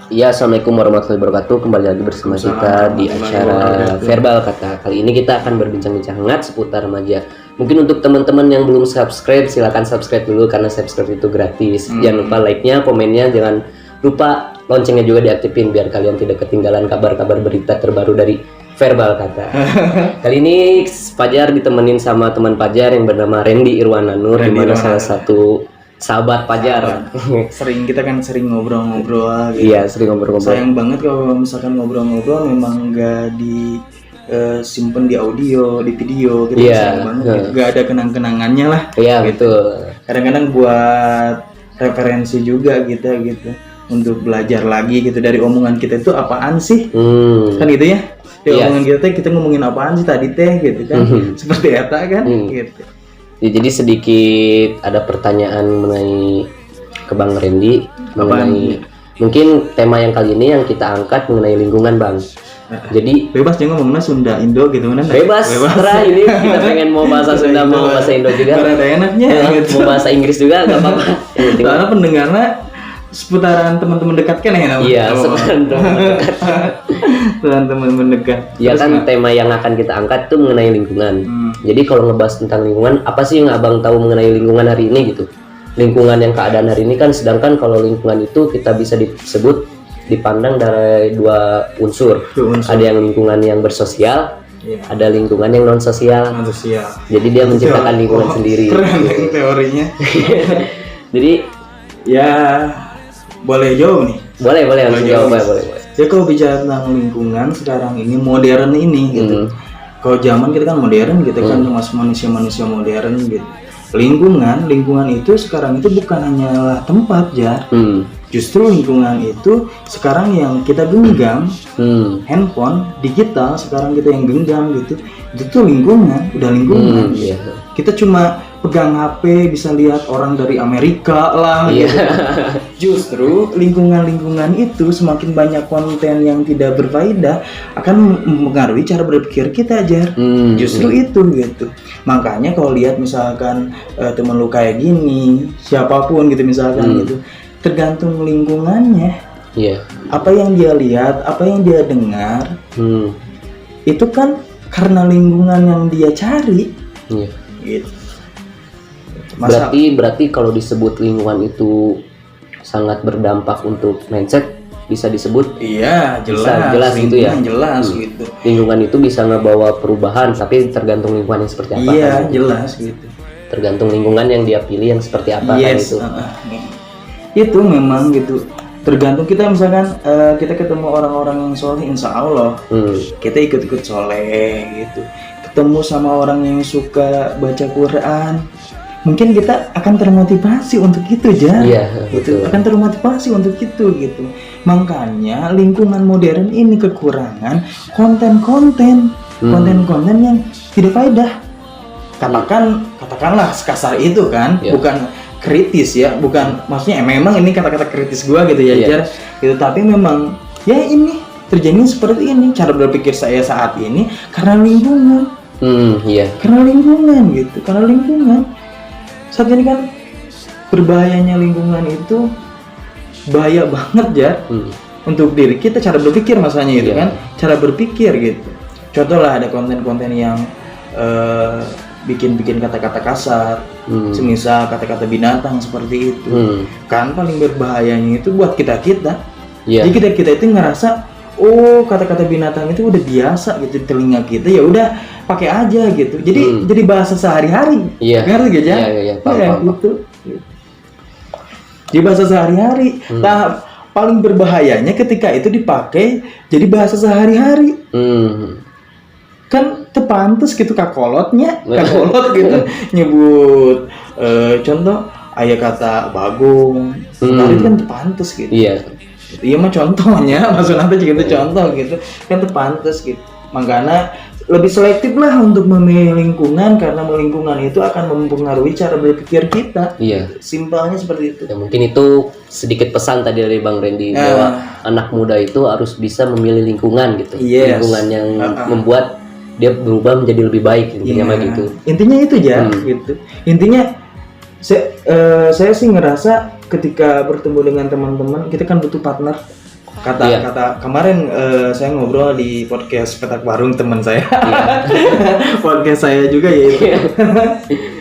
Ya, assalamualaikum warahmatullahi wabarakatuh. Kembali lagi bersama kita di acara Verbal Kata. Kali ini kita akan berbincang-bincang hangat seputar remaja. Mungkin untuk teman-teman yang belum subscribe, silakan subscribe dulu karena subscribe itu gratis. Jangan lupa like-nya, komennya, jangan lupa loncengnya juga diaktifin biar kalian tidak ketinggalan kabar-kabar berita terbaru dari Verbal Kata. Kali ini Fajar ditemenin sama teman Fajar yang bernama Randy Irwana Nur, di mana salah satu sahabat Fajar. Kita kan sering ngobrol-ngobrol gitu. Iya, sering ngobrol-ngobrol. Sayang banget kalau misalkan ngobrol-ngobrol memang nggak simpen di audio, di video gitu. Sayang banget gitu. Nggak ada kenang-kenangannya lah. Iya, gitu. betul. Kadang-kadang buat referensi juga gitu untuk belajar lagi gitu dari omongan kita itu apaan sih? Kan gitu ya. Omongan kita ngomongin apaan sih tadi teh gitu kan. Seperti eta kan gitu. Ya, jadi sedikit ada pertanyaan mengenai ke Bang Randy mengenai mungkin tema yang kali ini yang kita angkat mengenai lingkungan, Bang. Jadi bebas jangan ngomongnya Sunda Indo gitu mana? Bebas. Terserah, ini kita pengen mau bahasa Sunda mau bahasa Indo juga. Ada enaknya gitu. Mau bahasa Inggris juga nggak apa-apa. Soalnya pendengarnya seputaran teman-teman dekat kan ya? Iya, seputaran teman-teman dekat. Ya kan tema yang akan kita angkat tuh mengenai lingkungan. Jadi kalau ngebahas tentang lingkungan, apa sih yang Abang tahu mengenai lingkungan hari ini gitu? Lingkungan yang keadaan hari ini kan, sedangkan kalau lingkungan itu kita bisa disebut dipandang dari dua unsur. Ada yang lingkungan yang bersosial, ada lingkungan yang non sosial. Jadi dia menciptakan lingkungan sendiri. Keren teorinya. Jadi ya boleh jawab nih. Boleh langsung jawab. Boleh. Ya kalau bicara tentang lingkungan sekarang ini modern ini gitu. Kalau zaman kita kan modern gitu kan, masih manusia modern gitu. Lingkungan itu sekarang itu bukan hanyalah tempat ya. Justru lingkungan itu sekarang yang kita genggam, handphone, digital sekarang kita yang genggam gitu. Itu tuh lingkungan, udah lingkungan. Kita cuma pegang HP bisa lihat orang dari Amerika lah gitu. Justru lingkungan itu semakin banyak konten yang tidak berfaedah akan mempengaruhi cara berpikir kita aja. Justru itu gitu. Makanya kalau lihat misalkan temen lu kayak gini, siapapun gitu misalkan gitu, tergantung lingkungannya. Apa yang dia lihat, apa yang dia dengar, itu kan karena lingkungan yang dia cari. Gitu. Berarti kalau disebut lingkungan itu sangat berdampak untuk mindset, bisa disebut jelas gitu ya. Jelas gitu. Lingkungan itu bisa ngebawa perubahan, tapi tergantung lingkungan yang seperti apa. Iya, kan? Jelas gitu. Tergantung lingkungan yang dia pilih yang seperti apa kan itu. Itu memang gitu. Tergantung kita misalkan kita ketemu orang-orang yang soleh, insya Allah kita ikut-ikut soleh gitu. Ketemu sama orang yang suka baca Quran, mungkin kita akan termotivasi untuk itu gitu. Akan termotivasi untuk itu gitu. Makanya lingkungan modern ini kekurangan konten-konten yang tidak faedah. Katakanlah sekasar itu kan, bukan kritis ya, bukan maksudnya memang ini kata-kata kritis gua gitu ya, Jar. Gitu, tapi memang ya ini terjadi seperti ini cara berpikir saya saat ini karena lingkungan. Karena lingkungan gitu, karena lingkungan. Saat ini kan berbahayanya lingkungan itu bahaya banget ya untuk diri kita, cara berpikir masanya itu kan, cara berpikir gitu. Contoh lah ada konten-konten yang bikin kata-kata kasar, semisal kata-kata binatang seperti itu, kan paling berbahayanya itu buat kita. Jadi kita itu ngerasa kata-kata binatang itu udah biasa gitu di telinga kita, ya udah pakai aja gitu. Jadi bahasa sehari-hari. Ngerti gak ya? Paham. Gitu. Di bahasa sehari-hari. Nah, paling berbahayanya ketika itu dipakai jadi bahasa sehari-hari. Kan tepantes gitu kakolot gitu nyebut contoh ayat kata bagong. Itu kan tepantes gitu. Iya mah contohnya, maksudnya itu contoh gitu kan terpantes gitu. Makanya lebih selektif lah untuk memilih lingkungan, karena lingkungan itu akan mempengaruhi cara berpikir kita. Simpelnya seperti itu. Ya, mungkin itu sedikit pesan tadi dari Bang Randy bahwa anak muda itu harus bisa memilih lingkungan gitu. Lingkungan yang membuat dia berubah menjadi lebih baik intinya gitu. Intinya itu gitu. Intinya saya sih ngerasa ketika bertemu dengan teman-teman, kita kan butuh partner. Kata kemarin saya ngobrol di podcast Petak Warung teman saya. Podcast saya juga yaitu.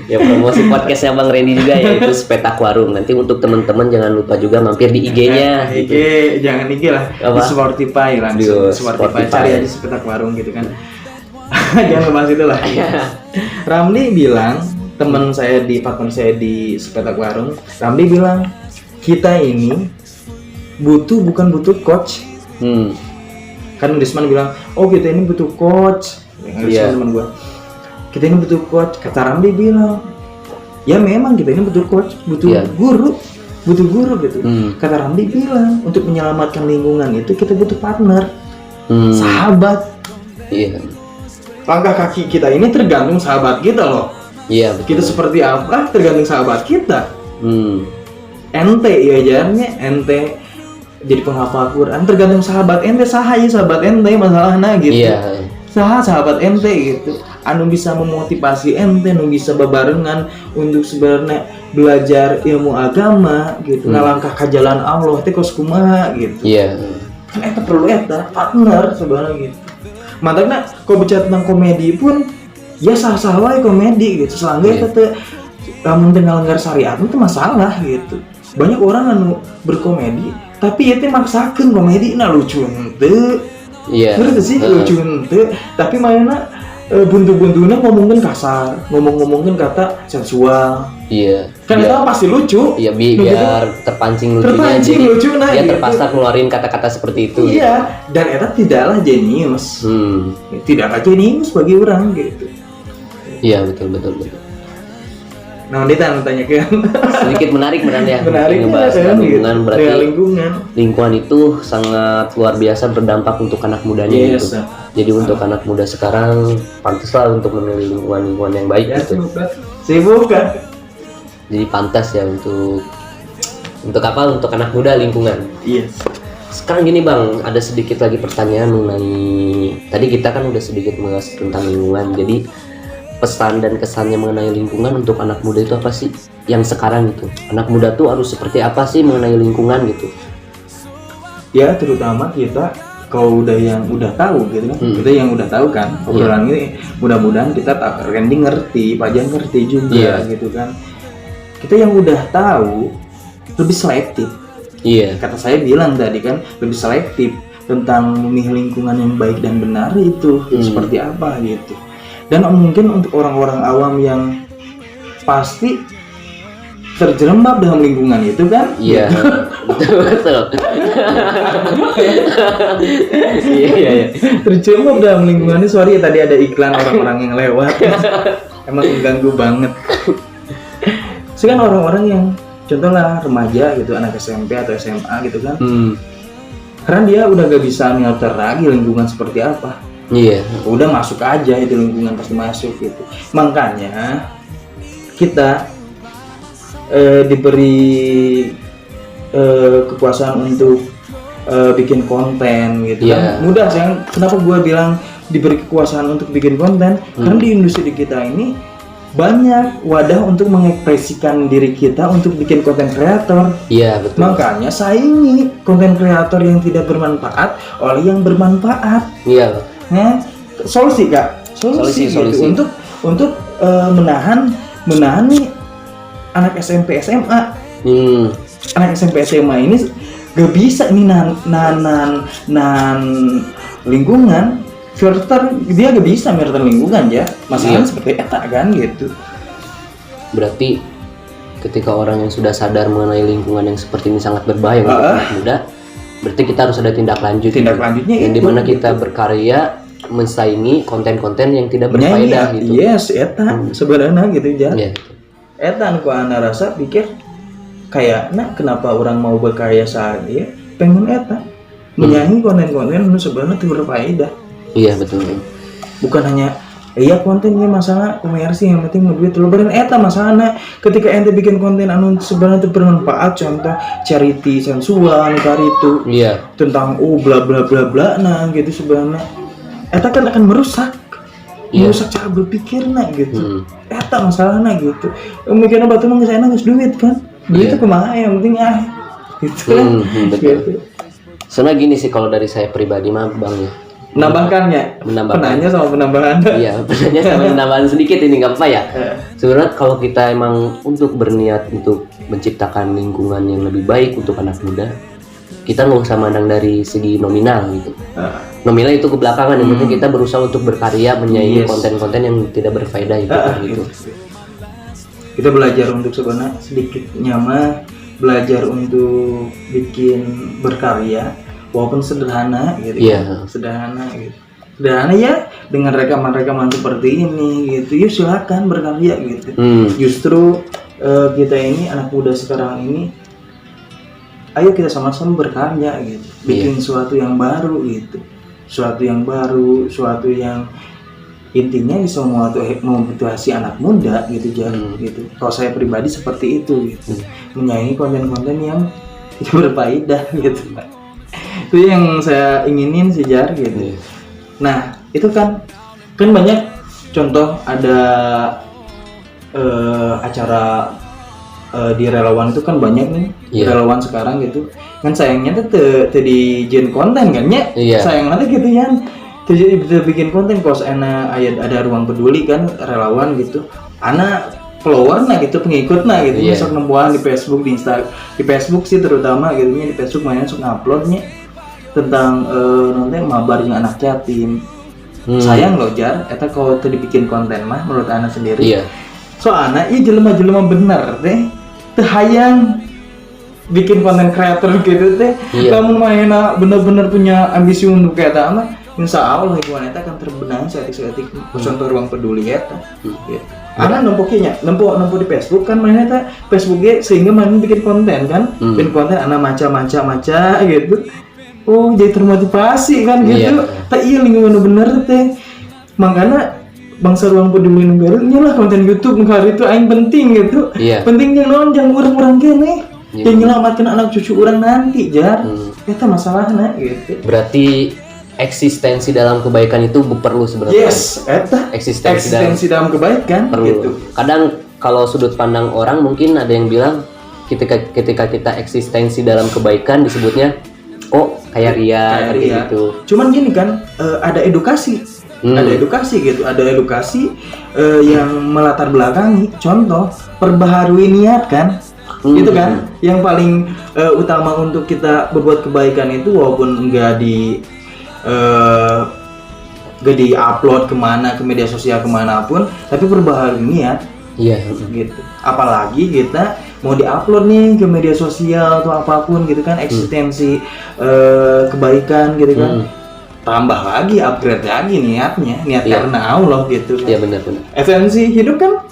Ya promosi podcastnya Bang Randy juga yaitu Sepetak Warung. Nanti untuk teman-teman jangan lupa juga mampir di IG-nya. IG gitu. jangan IG lah. Apa? Di Spotify langsung. Spotify cari aja Sepetak Warung gitu kan. Jangan ngebahas itu lah. Ramli bilang, teman saya di partner saya di Sepetak Warung, Ramli bilang kita ini bukan butuh coach. Kan Desman bilang, oh kita ini butuh coach. Teman gue, kita ini butuh coach. Kata Ramli bilang, ya memang kita ini butuh coach, butuh guru gitu. Kata Ramli bilang, untuk menyelamatkan lingkungan itu kita butuh partner, sahabat. Iya. Langkah kaki kita ini tergantung sahabat kita loh. Iya betul. Kita seperti apa tergantung sahabat kita. Ente ya jalannya ente jadi penghafal Quran tergantung sahabat ente, sahabat ente masalahnya gitu. Iya. Sahabat ente gitu. Anu bisa memotivasi ente, anu bisa bebarengan untuk sebenarnya belajar ilmu agama gitu. Ngalangkah ke jalan Allah teh kos kumaha gitu. Iya. Kan eta perlu eta partner sebenarnya gitu. Mantapnya kau bicara tentang komedi pun ya sah-sah wae komedi gitu. Selangga eta teh lamun teu ngalanggar syariat itu masalah gitu. Banyak orang anu berkomedi tapi ya teh maksakeun komedi na lucu henteu. Iya. Ngerti sih lucu henteu, tapi mainna buntu-buntuna ngomongin kasar, ngomongin kata sensual. Iya. Kan itu pasti lucu. Iya biar terpancing lucunya. Jadi lucu nah. Dia gitu. terpaksa keluarin kata-kata seperti itu. Iya. Dan eta tidaklah jenius. Tidaklah jenius bagi orang gitu. Iya betul. Nah, dia tanyakan sedikit menarik ya. Menarik ngebahas kan, lingkungan gitu. berarti lingkungan itu sangat luar biasa berdampak untuk anak mudanya gitu. Jadi untuk anak muda sekarang pantaslah untuk memilih lingkungan yang baik ya, gitu. Sibuk kan? Jadi pantas ya untuk apa? Untuk anak muda lingkungan. Yes. Sekarang gini Bang, ada sedikit lagi pertanyaan mengenai tadi kita kan udah sedikit membahas tentang lingkungan. Jadi pesan dan kesannya mengenai lingkungan untuk anak muda itu apa sih? Yang sekarang itu anak muda tuh harus seperti apa sih mengenai lingkungan gitu? Ya terutama kita kalau yang udah tahu gitu kan, kita yang udah tahu kan obrolan ini mudah-mudahan kita tak ngerti, Pak Jan ngerti juga gitu kan. Kita yang udah tahu lebih selektif. Iya. Kata saya bilang tadi kan lebih selektif tentang memilih lingkungan yang baik dan benar itu seperti apa gitu. Dan mungkin untuk orang-orang awam yang pasti terjerembab dalam lingkungan itu kan? Iya, betul. Iya. Terjerembab dalam lingkungan ini. Sorry tadi ada iklan orang-orang yang lewat. Emang mengganggu banget. Sekarang orang-orang yang contohnya remaja gitu, anak SMP atau SMA gitu kan? Karena dia udah gak bisa filter lagi lingkungan seperti apa. Iya, udah masuk aja itu lingkungan pasti masuk gitu. Makanya kita diberi kekuasaan untuk bikin konten gitu kan. Mudah sih. Kenapa gue bilang diberi kekuasaan untuk bikin konten? Karena di industri kita ini banyak wadah untuk mengekspresikan diri kita untuk bikin konten kreator. Iya betul. Makanya saingi konten kreator yang tidak bermanfaat oleh yang bermanfaat. Iya. Nah, solusi kak, solusi. Gitu. Untuk menahan nih anak SMP SMA. Anak SMP SMA ini gak bisa ini nahan lingkungan, filter dia gak bisa filter lingkungan ya. Masalah seperti eta kan gitu. Berarti ketika orang yang sudah sadar mengenai lingkungan yang seperti ini sangat berbahaya untuk anak muda, berarti kita harus ada tindak lanjutnya yang dimana kita berkarya mensaingi konten-konten yang tidak berfaedah gitu. Yes, eta sebenarnya gitu ya. Eta anu ana rasa pikir kayak kenapa orang mau berkarya saat dia pengen eta menyanyi konten-konten anu sebenarnya tidak berfaedah. Iya betul. Bukan hanya kontennya masalah komersi yang penting duit lebaran eta masalahnya ketika ente bikin konten anu sebenarnya bermanfaat contoh charity sensual itu tentang bla bla bla bla gitu sebenarnya eta kan akan merusak cara berpikir gitu. Eta masalahnya gitu. Mikirnya batu mah geus enak geus duit kan. Duit itu kumaha yang penting gitu. Gitu. Soalnya gini sih kalau dari saya pribadi mah Bang ya. Menambahkannya. Menambahkan. Penanya sama penambahan. Iya, penanya sama penambahan sedikit ini nggak apa ya. Sebenarnya kalau kita emang untuk berniat untuk menciptakan lingkungan yang lebih baik untuk anak muda, kita nggak usah mandang dari segi nominal gitu. Nominal itu ke belakangan, yang penting kita berusaha untuk berkarya menyaingi konten-konten yang tidak berfaedah itu kan gitu. Kita belajar untuk sebenarnya sedikitnya mah belajar untuk bikin berkarya walaupun sederhana gitu. Sederhana gitu. Sederhana ya dengan rekaman-rekaman seperti ini gitu. Yuk silakan berkarya gitu. Justru kita ini anak muda sekarang ini ayo kita sama-sama berkarya gitu. Bikin sesuatu yang baru gitu. Suatu yang baru, suatu yang intinya bisa memotivasi anak muda gitu gitu. Kalau saya pribadi seperti itu gitu. Menyayangi konten-konten yang berfaedah gitu. Itu yang saya inginin sih Jar gitu. Nah itu kan banyak contoh ada acara di relawan itu kan banyak nih relawan sekarang gitu kan, sayangnya tuh di gen konten kan ya, sayangnya tuh gitu ya, tuh bikin konten kos enak ada ruang peduli kan relawan gitu, anak follower nah gitu pengikut nah gitu, besok nempuan di Facebook di Instagram, di Facebook sih terutama gitu nya, di Facebook mainnya suka uploadnya tentang nanti mabarnya anak yatim. Sayang loh Jar, eta kalau tuh dibikin konten mah menurut anak sendiri. Soalnya iya jelema-jelema bener teh hayang bikin konten kreator gitu teh. Kamu mainnya bener-bener punya ambisi untuk eta mah insya Allah lingkungan eta akan terbenahi seetik contoh ruang peduli eta. Anak nempo di Facebook kan mainnya eta Facebooknya sehingga main bikin konten kan, bikin konten anak maca gitu. Oh jadi termotivasi kan gitu. Tak iya lingkungan bener teh. Makanya bangsa ruang peduli negara nyalah konten YouTube hari itu aing penting gitu. Pentingnya non jangan orang-orang kene yang nyelamatkan anak cucu orang nanti Jar. Eta masalahnya gitu. Berarti eksistensi dalam kebaikan itu perlu sebenarnya. Eta eksistensi dalam kebaikan perlu. Gitu. Kadang kalau sudut pandang orang mungkin ada yang bilang ketika kita eksistensi dalam kebaikan disebutnya kayak ria gitu. Cuman gini kan ada edukasi. Ada edukasi gitu, ada edukasi yang melatar belakangi, contoh perbaharui niat kan, gitu kan, yang paling utama untuk kita berbuat kebaikan itu walaupun nggak di upload kemana, ke media sosial kemanapun, tapi perbaharui niat, gitu. Apalagi kita mau diupload nih ke media sosial atau apapun gitu kan, eksistensi kebaikan gitu kan. Tambah lagi, upgrade lagi niatnya, karena Allah gitu kan. Iya benar. Esensi hidup kan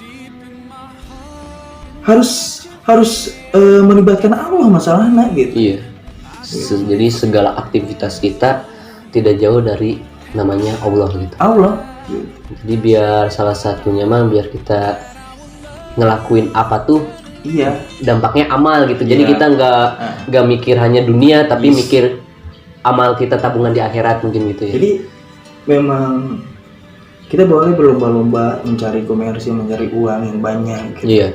harus melibatkan Allah masalahnya gitu. Jadi segala aktivitas kita tidak jauh dari namanya Allah gitu. Jadi biar salah satunya mah biar kita ngelakuin apa tuh dampaknya amal gitu. Jadi kita nggak mikir hanya dunia tapi mikir amal kita tabungan di akhirat mungkin gitu ya. Jadi memang kita boleh berlomba-lomba mencari komersi, mencari uang yang banyak gitu.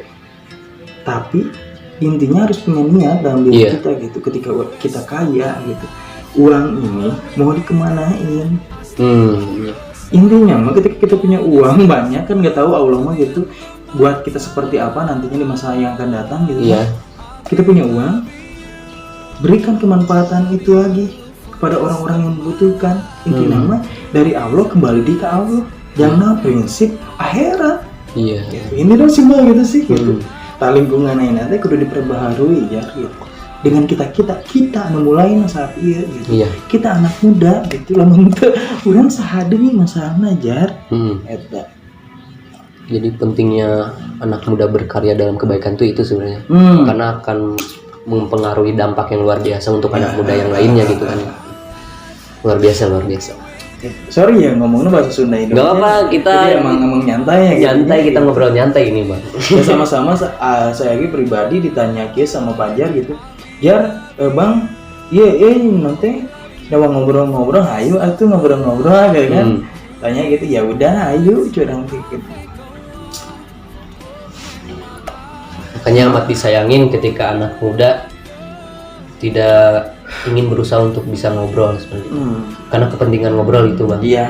Tapi intinya harus punya niat dalam diri kita gitu. Ketika kita kaya gitu, uang ini mau dikemanain? Intinya mah ketika kita punya uang banyak kan nggak tahu Allah mah gitu buat kita seperti apa nantinya di masa yang akan datang gitu. Kita punya uang, berikan kemanfaatan itu lagi pada orang-orang yang membutuhkan. Intinya mah dari Allah kembali ke Allah. Jangan prinsip akhirat. Ini dong simpel gitu sih gitu. Lingkungan ini nanti kudu diperbaharui ya gitu. Dengan kita memulai saat iya gitu. Kita anak muda gitu lah untuk orang sahadeng masalahna Jar. Eta. Jadi pentingnya anak muda berkarya dalam kebaikan itu sebenarnya. Karena akan mempengaruhi dampak yang luar biasa untuk anak muda yang lainnya gitu kan. Luar biasa. Sorry ya ngomongnya bahasa Sunda ini. Gak apa, kita emang nyantai ya. Nyantai kita ngobrol nyantai ini Bang. Ya sama-sama saya lagi pribadi ditanya sama Pajar gitu. Jar, Bang, nanti udah ngobrol-ngobrol, ayo atuh ngobrol-ngobrol gitu kan. Tanya gitu, ya udah ayo curang gitu. Makanya amat disayangin ketika anak muda tidak ingin berusaha untuk bisa ngobrol sebenarnya. Karena kepentingan ngobrol itu bang. Iya.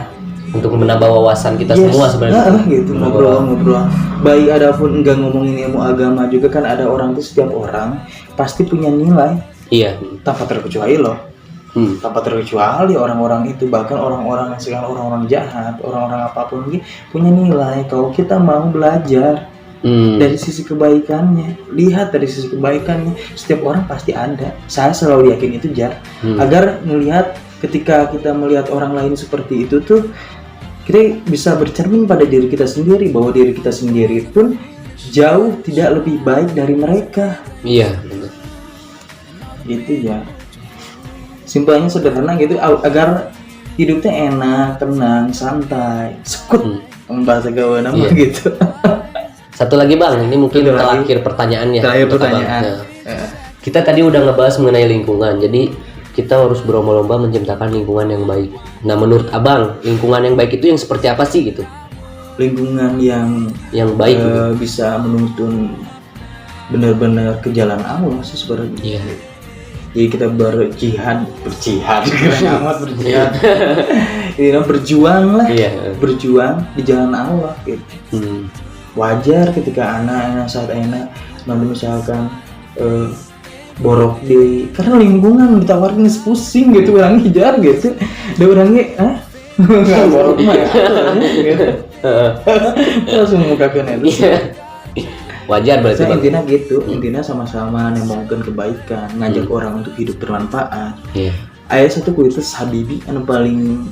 Untuk menambah wawasan kita semua sebenarnya. Gitu ngobrol. Baik adapun enggak ngomongin ilmu agama juga kan ada orang tuh, setiap orang pasti punya nilai. Iya. Tanpa terkecuali loh. Tanpa terkecuali orang-orang itu, bahkan orang-orang yang sekarang orang-orang jahat, orang-orang apapun gitu punya nilai. Kalau kita mau belajar dari sisi kebaikannya, lihat dari sisi kebaikannya, setiap orang pasti ada. Saya selalu yakin itu Jar. Agar melihat, ketika kita melihat orang lain seperti itu tuh, kita bisa bercermin pada diri kita sendiri, bahwa diri kita sendiri pun jauh tidak lebih baik dari mereka. Iya, benar. Gitu ya. Simpelnya sederhana gitu, agar hidupnya enak, tenang, santai, sekut. Bahasa gawe nama gitu. Satu lagi bang, ini mungkin terakhir pertanyaannya. Terakhir pertanyaan. Nah, kita tadi udah ngebahas mengenai lingkungan, jadi kita harus berlomba-lomba menciptakan lingkungan yang baik. Nah, menurut abang, lingkungan yang baik itu yang seperti apa sih gitu? Lingkungan yang baik bisa menuntun benar-benar ke jalan Allah sih sebenarnya. Iya. Jadi kita berjihad keren amat berjihad. Ini berjuang lah. Iya. Berjuang di jalan Allah gitu. Wajar ketika anak saat enak nanti misalkan borok di, karena lingkungan ditawarin pusing gitu, orang hijab gitu, ada orangnya nggak borok mah ya gitu. Langsung mukakan itu. Wajar berarti bang. Intinya gitu, intinya sama-sama nemongkeun kebaikan, ngajak orang untuk hidup bermanfaat. Ayah satu kuitus Habibi anu paling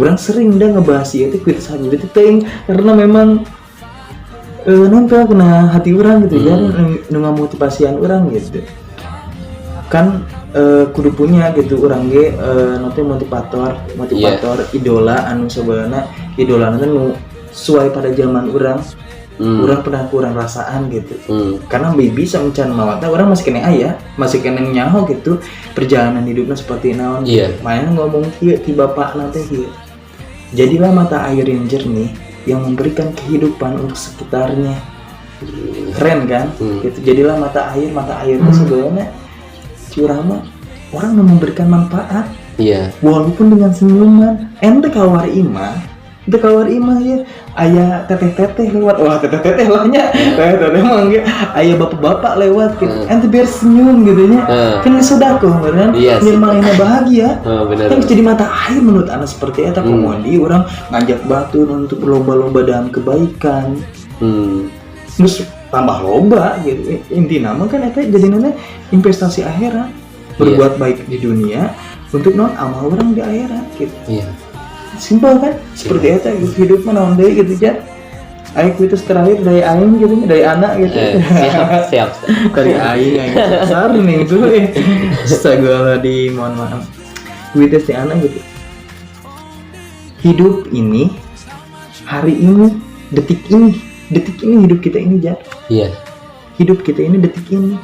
orang sering dah ngebahas itu kuitus Habibi itu karena memang nempel kena hati orang gitu ya, dengan motivasian orang gitu kan. Kudu punya gitu orang ge nanti motivator idola anu sebenarnya idola nanti sesuai pada zaman orang. Orang pernah kurang rasaan gitu. Karena bisa mencan mawata orang masih kena ayah, masih kena nyaho gitu perjalanan hidupnya seperti naon. Main ngomong kieu ti bapak nanti kieu. Jadilah mata air yang jernih yang memberikan kehidupan untuk sekitarnya. Keren kan? Gitu. Jadilah mata air itu sebenarnya curama orang yang memberikan manfaat. Walaupun dengan senyuman. Ente kawar imah ya. Ayah teteh lewat. Wah teteh lahnya. Teteh mah enggak. Ayah bapak-bapak lewat gitu. Ente biar senyum gitu nya. Kan sedekah beneran. Nyemaina bahagia. Kan jadi mata air menurut anak seperti eta. Kemudian orang ngajak batur untuk berlomba-lomba dalam kebaikan. Terus tambah lomba gitu. Inti nama kan eta jadinya investasi akhirat. Berbuat baik di dunia untuk non amal orang di akhirat gitu. Simpel kan? Seperti itu gitu, hidup mah naon deui gitu ya. Aing kuitus terakhir dari aing gitu, dari anak gitu. Siap. Dari aing besar nih itu. Astagfirullahaladzim, mohon maaf. Kuitus di anak gitu. Hidup ini, hari ini, detik ini hidup kita ini Jar. Hidup kita ini detik ini.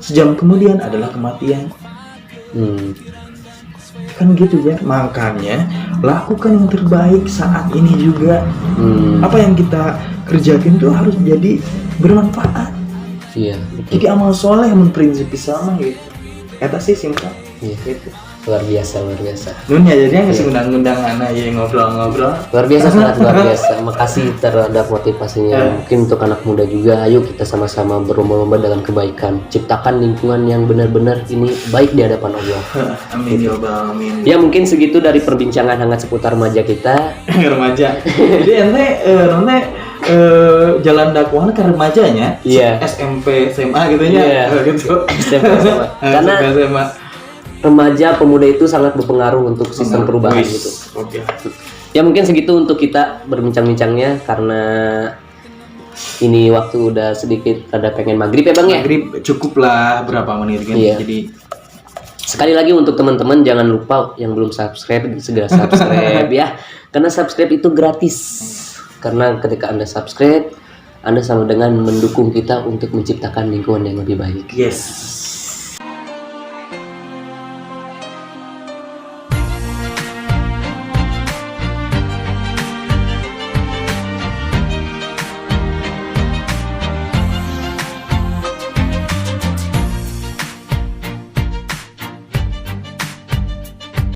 Sejam kemudian adalah kematian. Kan gitu ya, makanya lakukan yang terbaik saat ini juga. Apa yang kita kerjakan itu harus jadi bermanfaat. Jadi amal soleh menprinsipi sama gitu. Eta sih simpel. Gitu. Luar biasa. Nun ya jadinya ngasih undang-undang anak ya ngobrol-ngobrol. Luar biasa, sangat luar biasa. Makasih terhadap motivasinya. Mungkin untuk anak muda juga, ayo kita sama-sama berlomba-lomba dalam kebaikan. Ciptakan lingkungan yang benar-benar ini baik di hadapan Allah. Amin ya Allah, amin. Ya mungkin segitu dari perbincangan hangat seputar remaja kita. Remaja. Jadi ente jalan dakwah ke remajanya. SMP, SMA gitu nya. Gitu. SMP, SMA. Karena SMA. Remaja pemuda itu sangat berpengaruh untuk sistem perubahan gitu. Ya mungkin segitu untuk kita berbincang-bincangnya, karena ini waktu udah sedikit ada pengen maghrib ya bang ya. Maghrib cukup lah berapa menit kan. Jadi sekali lagi untuk teman-teman jangan lupa yang belum subscribe segera subscribe ya, karena subscribe itu gratis. Karena ketika Anda subscribe, Anda sama dengan mendukung kita untuk menciptakan lingkungan yang lebih baik.